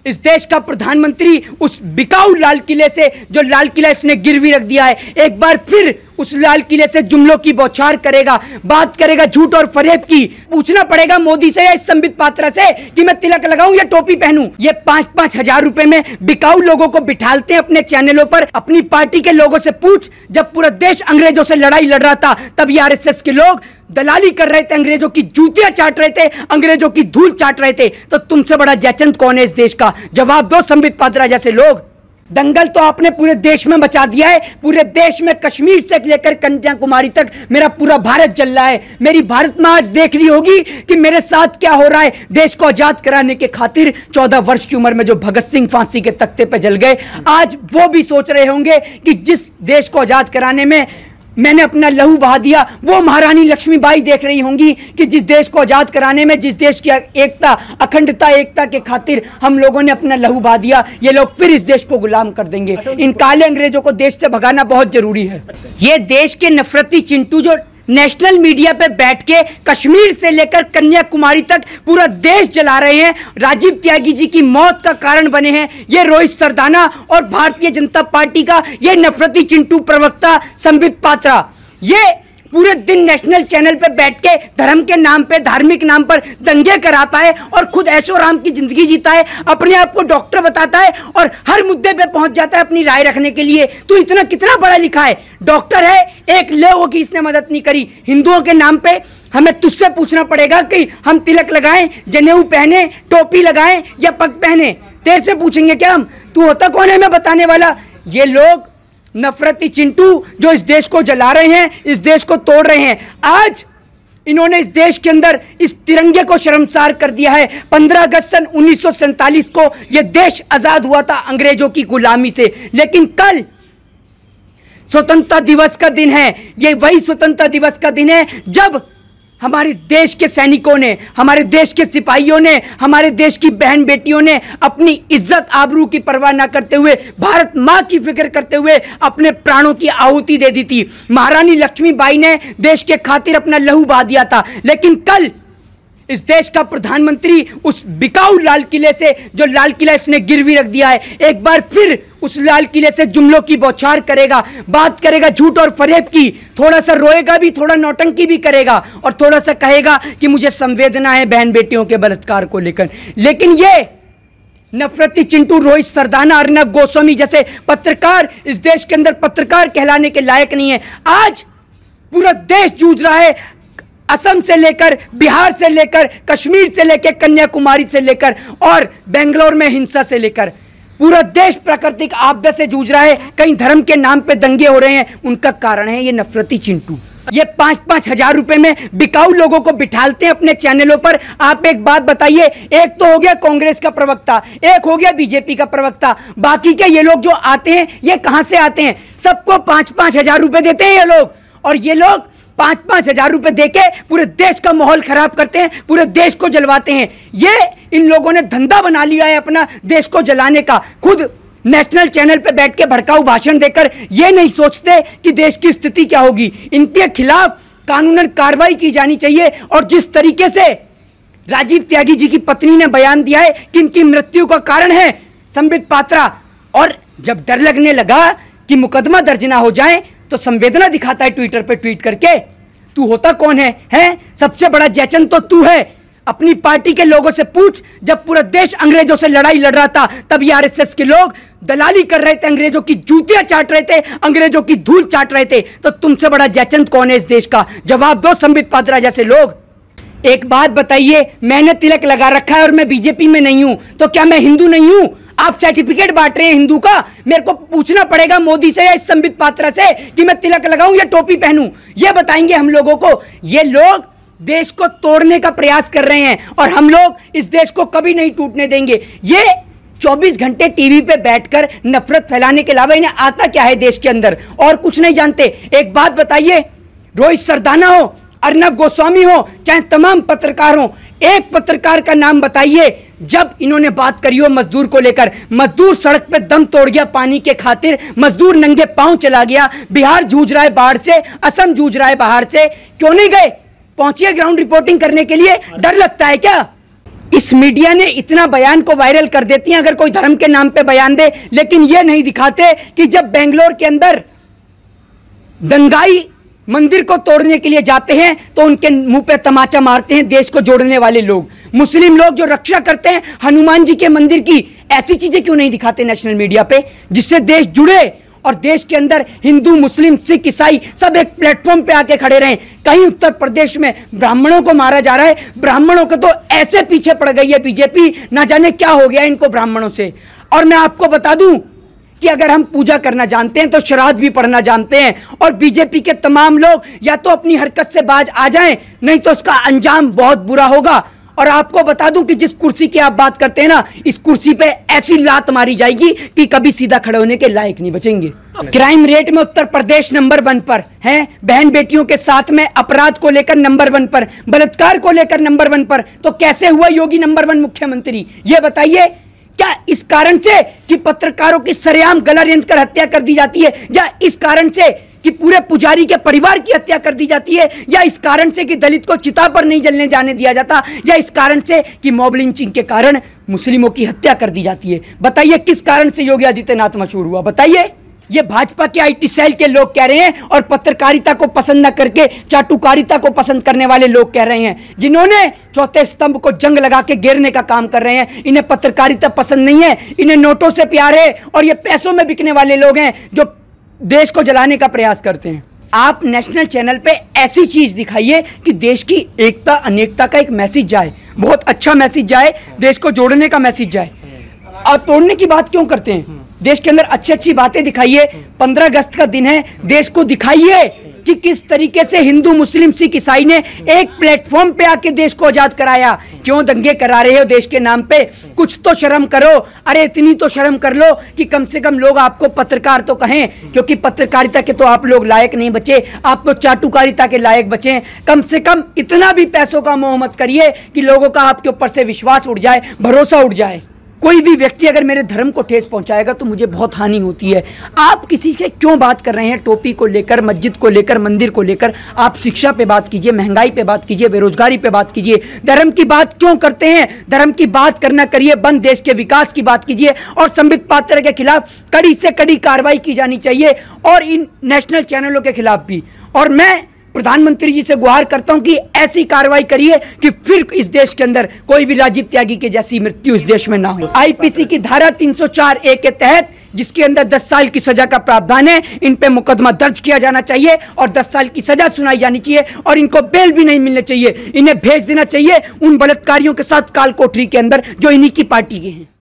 इस देश का प्रधानमंत्री उस बिकाऊ लाल किले से, जो लाल किला इसने गिरवी रख दिया है, एक बार फिर उस लाल किले से जुमलों की बौछार करेगा, बात करेगा झूठ और फरेब की। पूछना पड़ेगा मोदी से या इस संबित पात्रा से कि मैं तिलक लगाऊं या टोपी पहनूं। ये 5-5 हजार रुपए में बिकाऊ लोगों को बिठालते हैं अपने चैनलों पर। अपनी पार्टी के लोगों से पूछ, जब पूरा देश अंग्रेजों से लड़ाई लड़ रहा था तब ये आरएसएस के लोग दलाली कर रहे थे, अंग्रेजों की जूतियां चाट रहे थे, अंग्रेजों की धूल चाट रहे थे। तो तुमसे बड़ा जयचंद कौन है इस देश का? जवाब दो संबित पात्रा जैसे लोग। दंगल तो आपने पूरे देश में मचा दिया है। पूरे देश में कश्मीर से लेकर कन्याकुमारी तक मेरा पूरा भारत जल रहा है। मेरी भारत मां आज देख रही होगी कि मेरे साथ क्या हो रहा है। देश को आजाद कराने के खातिर 14 वर्ष की उम्र में जो भगत सिंह फांसी के तख्ते पर जल गए, आज वो भी सोच रहे होंगे कि जिस देश को आजाद कराने में मैंने अपना लहू बहा दिया, वो महारानी लक्ष्मीबाई देख रही होंगी कि जिस देश को आजाद कराने में, जिस देश की एकता, अखंडता, एकता के खातिर हम लोगों ने अपना लहू बहा दिया, ये लोग फिर इस देश को गुलाम कर देंगे। इन काले अंग्रेजों को देश से भगाना बहुत जरूरी है। ये देश के नफरती चिंटू जो नेशनल मीडिया पे बैठ के कश्मीर से लेकर कन्याकुमारी तक पूरा देश जला रहे हैं, राजीव त्यागी जी की मौत का कारण बने हैं, ये रोहित सरदाना और भारतीय जनता पार्टी का ये नफरती चिंटू प्रवक्ता संबित पात्रा, ये पूरे दिन नेशनल चैनल पे बैठ के धर्म के नाम पे, धार्मिक नाम पर दंगे कराता है और खुद ऐशोआराम की जिंदगी जीता है, अपने आप को डॉक्टर बताता है और हर मुद्दे पे पहुंच जाता है अपनी राय रखने के लिए। तो इतना कितना बड़ा लिखा है, डॉक्टर है, एक लोगों की इसने मदद नहीं करी। हिंदुओं के नाम पे हमें तुझसे पूछना पड़ेगा कि हम तिलक लगाएं, जनेऊ पहने, टोपी लगाएं या पग पहने? तेरे से पूछेंगे क्या हम? तू होता कौन है मैं बताने वाला? ये लोग नफरती चिंटू जो इस देश को जला रहे हैं, इस देश को तोड़ रहे हैं। आज इन्होंने इस देश के अंदर इस तिरंगे को शर्मसार कर दिया है। 15 अगस्त सन 1947 को यह देश आजाद हुआ था अंग्रेजों की गुलामी से, लेकिन कल स्वतंत्रता दिवस का दिन है। यह वही स्वतंत्रता दिवस का दिन है जब हमारे देश के सैनिकों ने, हमारे देश के सिपाहियों ने, हमारे देश की बहन बेटियों ने अपनी इज्जत आबरू की परवाह न करते हुए, भारत मां की फिक्र करते हुए अपने प्राणों की आहुति दे दी थी। महारानी लक्ष्मीबाई ने देश के खातिर अपना लहू बहा दिया था। लेकिन कल इस देश का प्रधानमंत्री उस बिकाऊ लाल किले से, जो लाल किला इसने गिरवी रख दिया है, एक बार फिर उस लाल किले से जुमलों की बौछार करेगा, बात करेगा झूठ और फरेब की, थोड़ा सा रोएगा भी, थोड़ा नौटंकी भी करेगा और थोड़ा सा कहेगा कि मुझे संवेदना है बहन बेटियों के बलात्कार को लेकर। लेकिन ये नफरती चिंटू रोहित सरदाना, अर्नब गोस्वामी जैसे पत्रकार इस देश के अंदर पत्रकार कहलाने के लायक नहीं है। आज पूरा देश जूझ रहा है, असम से लेकर, बिहार से लेकर, कश्मीर से लेकर, कन्याकुमारी से लेकर और बेंगलोर में हिंसा से लेकर पूरा देश प्राकृतिक आपदा से जूझ रहा है। कहीं धर्म के नाम पे दंगे हो रहे हैं, उनका कारण है ये नफरती चिंटू। ये 5-5 हजार रुपए में बिकाऊ लोगों को बिठालते हैं अपने चैनलों पर। आप एक बात बताइए, एक तो हो गया कांग्रेस का प्रवक्ता, एक हो गया बीजेपी का प्रवक्ता, बाकी के ये लोग जो आते हैं ये कहां से आते हैं? सबको 5-5 हजार रुपए देते हैं ये लोग, और ये लोग 5-5 हजार रुपए देके पूरे देश का माहौल खराब करते हैं, पूरे देश को जलवाते हैं। ये इन लोगों ने धंधा बना लिया है अपना देश को जलाने का। खुद नेशनल चैनल पे बैठ के भड़काऊ भाषण देकर ये नहीं सोचते कि देश की स्थिति क्या होगी। इनके खिलाफ कानूनन कार्रवाई की जानी चाहिए। और जिस तरीके से राजीव त्यागी जी की पत्नी ने बयान दिया है कि इनकी मृत्यु का कारण है संबित पात्रा, और जब डर लगने लगा कि मुकदमा दर्ज ना हो जाए तो संवेदना दिखाता है ट्विटर पे ट्वीट करके। तू होता कौन है? सबसे बड़ा जयचंद तो तू है। अपनी पार्टी के लोगों से पूछ, जब पूरा देश अंग्रेजों से लड़ाई लड़ रहा था तब ये आरएसएस के लोग दलाली कर रहे थे, अंग्रेजों की जूतियां चाट रहे थे, अंग्रेजों की धूल चाट रहे थे। तो तुमसे बड़ा जयचंद कौन है इस देश का? जवाब दो संबित पात्रा जैसे लोग। एक बात बताइए, मैंने तिलक लगा रखा है और मैं बीजेपी में नहीं हूं, तो क्या मैं हिंदू नहीं हूं? आप सर्टिफिकेट बांट रहे हैं हिंदू का। मेरे को पूछना पड़ेगा मोदी से या इस संबित पात्रा से कि मैं तिलक लगाऊं या टोपी पहनूं? ये बताएंगे हम लोगों को। ये लोग देश को तोड़ने का प्रयास कर रहे हैं और हम लोग इस देश को कभी नहीं टूटने देंगे। ये 24 घंटे टीवी पे बैठकर नफरत फैलाने के अलावा इन्हें आता क्या है देश के अंदर? और कुछ नहीं जानते। एक बात बताइए, रोहित सरदाना हो, अर्नब गोस्वामी हो, चाहे तमाम पत्रकार हो, एक पत्रकार का नाम बताइए जब इन्होंने बात करी हो मजदूर को लेकर। मजदूर सड़क पे दम तोड़ गया पानी के खातिर, मजदूर नंगे पांव चला गया। बिहार जूझ रहा है बाढ़ से, असम जूझ रहा है बाढ़ से, क्यों नहीं गए? पहुंचिए ग्राउंड रिपोर्टिंग करने के लिए। डर लगता है क्या? इस मीडिया ने इतना बयान को वायरल कर देती हैं अगर कोई धर्म के नाम पे बयान दे, लेकिन यह नहीं दिखाते कि जब बेंगलोर के अंदर दंगाई मंदिर को तोड़ने के लिए जाते हैं तो उनके मुंह पे तमाचा मारते हैं देश को जोड़ने वाले लोग, मुस्लिम लोग जो रक्षा करते हैं हनुमान जी के मंदिर की। ऐसी चीजें क्यों नहीं दिखाते नेशनल मीडिया पे, जिससे देश जुड़े और देश के अंदर हिंदू, मुस्लिम, सिख, ईसाई सब एक प्लेटफॉर्म पे आके खड़े रहें। कहीं उत्तर प्रदेश में ब्राह्मणों को मारा जा रहा है, ब्राह्मणों के तो ऐसे पीछे पड़ गई है बीजेपी, ना जाने क्या हो गया इनको ब्राह्मणों से। और मैं आपको बता दूं कि अगर हम पूजा करना जानते हैं तो श्राद्ध भी पढ़ना जानते हैं, और बीजेपी के तमाम लोग या तो अपनी हरकत से बाज आ जाएं, नहीं तो उसका अंजाम बहुत बुरा होगा। और आपको बता दूं कि जिस कुर्सी की आप बात करते हैं ना, इस कुर्सी पे ऐसी लात मारी जाएगी कि कभी सीधा खड़े होने के लायक नहीं बचेंगे। क्राइम रेट में उत्तर प्रदेश नंबर 1 पर है, बहन बेटियों के साथ में अपराध को लेकर नंबर 1 पर, बलात्कार को लेकर नंबर 1 पर, तो कैसे हुआ योगी नंबर 1 मुख्यमंत्री, ये बताइए। क्या इस कारण से कि पत्रकारों की सरेआम गला रेंध कर हत्या कर दी जाती है, या इस कारण से कि पूरे पुजारी के परिवार की हत्या कर दी जाती है, या इस कारण से कि दलित को चिता पर नहीं जलने जाने दिया जाता, या इस कारण से कि मॉब लिंचिंग के कारण मुस्लिमों की हत्या कर दी जाती है? बताइए किस कारण से योगी आदित्यनाथ मशहूर हुआ, बताइए। ये भाजपा के आईटी सेल के लोग कह रहे हैं, और पत्रकारिता को पसंद न करके चाटुकारिता को पसंद करने वाले लोग कह रहे हैं, जिन्होंने चौथे स्तंभ को जंग लगा के गिरने का काम कर रहे हैं। इन्हें पत्रकारिता पसंद नहीं है, इन्हें नोटों से प्यार है, और ये पैसों में बिकने वाले लोग हैं जो देश को जलाने का प्रयास करते हैं। आप नेशनल चैनल पे ऐसी चीज दिखाइए कि देश की एकता अनेकता का एक मैसेज जाए, बहुत अच्छा मैसेज जाए, देश को जोड़ने का मैसेज जाए। आप तोड़ने की बात क्यों करते हैं? देश के अंदर अच्छी अच्छी बातें दिखाइए। 15 अगस्त का दिन है, देश को दिखाइए कि किस तरीके से हिंदू, मुस्लिम, सिख, ईसाई ने एक प्लेटफॉर्म पे आके देश को आजाद कराया। क्यों दंगे करा रहे हो देश के नाम पे? कुछ तो शर्म करो। अरे इतनी तो शर्म कर लो कि कम से कम लोग आपको पत्रकार तो कहें, क्योंकि पत्रकारिता के तो आप लोग लायक नहीं बचे, आप तो चाटुकारिता के लायक बचे। कम से कम इतना भी पैसों का मोह मत करिए कि लोगों का आपके ऊपर से विश्वास उठ जाए, भरोसा उठ जाए। कोई भी व्यक्ति अगर मेरे धर्म को ठेस पहुंचाएगा तो मुझे बहुत हानि होती है। आप किसी से क्यों बात कर रहे हैं? टोपी को लेकर, मस्जिद को लेकर, मंदिर को लेकर। आप शिक्षा पे बात कीजिए, महंगाई पे बात कीजिए, बेरोजगारी पे बात कीजिए। धर्म की बात क्यों करते हैं? धर्म की बात करना करिए, बंद देश के विकास की बात कीजिए, और संबित पात्र के खिलाफ कड़ी से कड़ी कार्रवाई की जानी चाहिए, और इन नेशनल चैनलों के खिलाफ भी। और मैं प्रधानमंत्री जी से गुहार करता हूं कि ऐसी कार्रवाई करिए कि फिर इस देश के अंदर कोई भी राजीव त्यागी के जैसी मृत्यु इस देश में ना हो। आईपीसी की धारा 304A के तहत, जिसके अंदर 10 साल की सजा का प्रावधान है, इन पे मुकदमा दर्ज किया जाना चाहिए और 10 साल की सजा सुनाई जानी चाहिए, और इनको बेल भी नहीं मिलनी चाहिए। इन्हें भेज देना चाहिए उन बलात्कारियों के साथ काल कोठरी के अंदर जो इन्हीं की पार्टी के हैं।